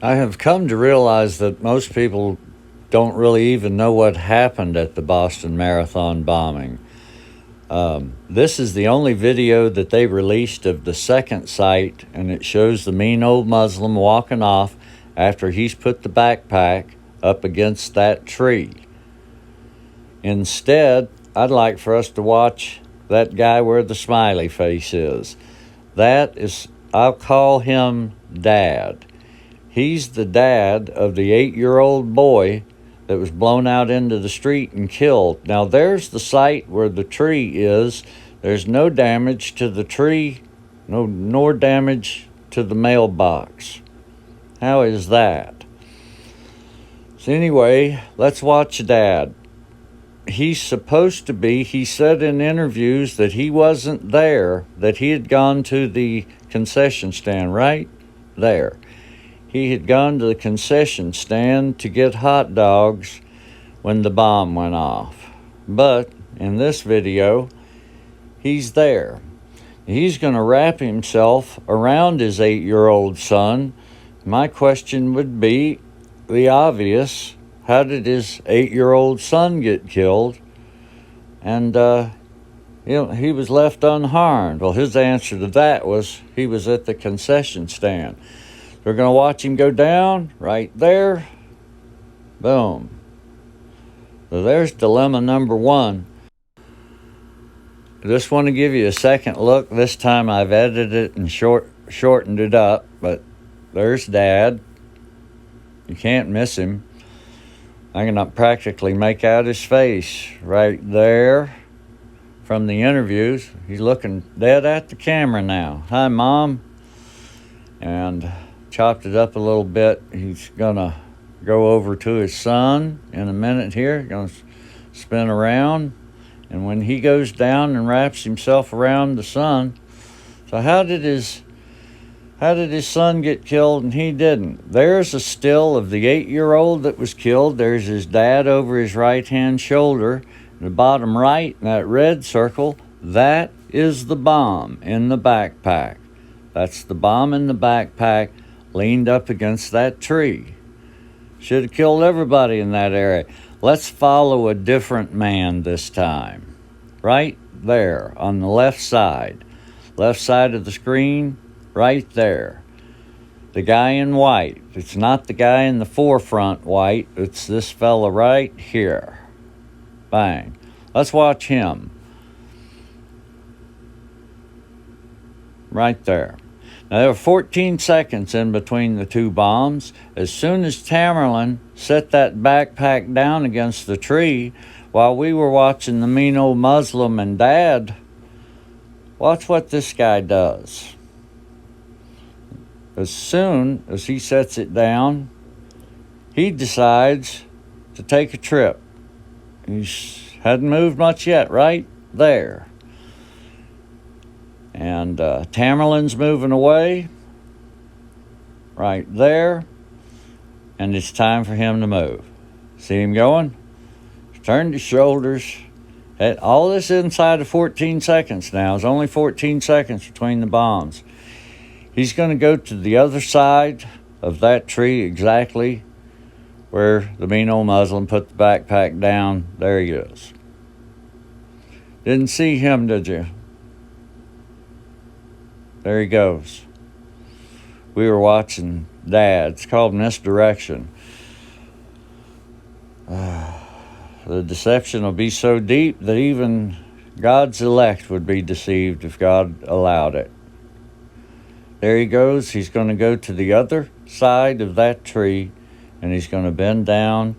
I have come to realize that most people don't really even know what happened at the Boston Marathon bombing. This is the only video that they released of the second site, and it shows the mean old Muslim walking off after he's put the backpack up against that tree. Instead, I'd like for us to watch that guy where the smiley face is. That is, I'll call him Dad. He's the dad of the 8-year-old boy that was blown out into the street and killed. Now, there's the site where the tree is. There's no damage to the tree, nor damage to the mailbox. How is that? So anyway, let's watch Dad. He's supposed to be, he said in interviews that he wasn't there, that he had gone to the concession stand right there. He had gone to the concession stand to get hot dogs when the bomb went off. But in this video, he's there. He's going to wrap himself around his 8-year-old son. My question would be the obvious: how did his 8-year-old son get killed? And, he was left unharmed. Well, his answer to that was he was at the concession stand. We're going to watch him go down right there. Boom. So there's dilemma number one. I just want to give you a second look. This time I've edited it and shortened it up, but there's Dad. You can't miss him. I can practically make out his face right there from the interviews. He's looking dead at the camera now. Hi, Mom. And chopped it up a little bit. He's gonna go over to his son in a minute here. Gonna spin around, and when he goes down and wraps himself around the son. So how did his son get killed and he didn't? There's a still of the 8-year-old that was killed. There's his dad over his right hand shoulder. In the bottom right, in that red circle, that is the bomb in the backpack. That's the bomb in the backpack, leaned up against that tree. Should have killed everybody in that area. Let's follow a different man this time. Right there on the left side of the screen, right there. The guy in white. It's not the guy in the forefront white. It's this fella right here. Bang. Let's watch him. Right there. Now, there were 14 seconds in between the two bombs. As soon as Tamerlan set that backpack down against the tree, while we were watching the mean old Muslim and Dad, watch what this guy does. As soon as he sets it down, he decides to take a trip. He hadn't moved much yet, right there. And Tamerlan's moving away right there, and it's time for him to move. See him going? He's turned his shoulders. All this inside of 14 seconds now. It's only 14 seconds between the bombs. He's going to go to the other side of that tree exactly where the mean old Muslim put the backpack down. There he is. Didn't see him, did you? There he goes. We were watching Dad. It's called Misdirection. The deception will be so deep that even God's elect would be deceived if God allowed it. There he goes. He's going to go to the other side of that tree, and he's going to bend down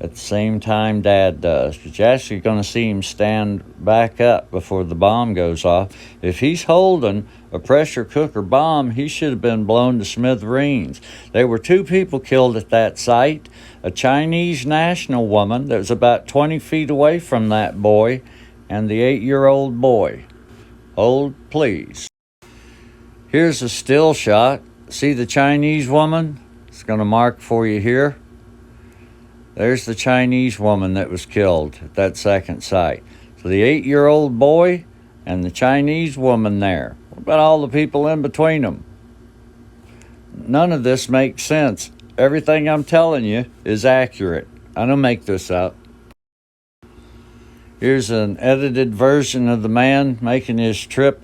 at the same time Dad does. But you're actually going to see him stand back up before the bomb goes off. If he's holding a pressure cooker bomb, he should have been blown to smithereens. There were 2 people killed at that site. A Chinese national woman that was about 20 feet away from that boy, and the 8-year-old boy. Hold, please. Here's a still shot. See the Chinese woman? It's going to mark for you here. There's the Chinese woman that was killed at that second site. So the 8-year-old boy and the Chinese woman there. What about all the people in between them? none of this makes sense. Everything I'm telling you is accurate. I don't make this up. Here's an edited version of the man making his trip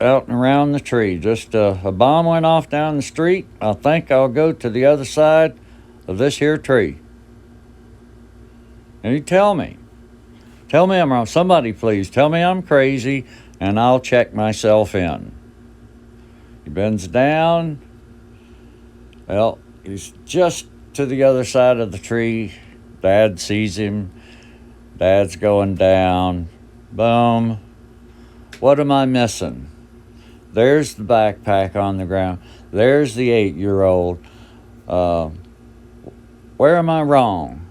out and around the tree. Just a bomb went off down the street. I think I'll go to the other side of this here tree. And you tell me I'm wrong. Somebody please tell me I'm crazy, and I'll check myself in. He bends down. Well, he's just to the other side of the tree. Dad sees him. Dad's going down. Boom. What am I missing? There's the backpack on the ground. There's the 8-year-old. Where am I wrong?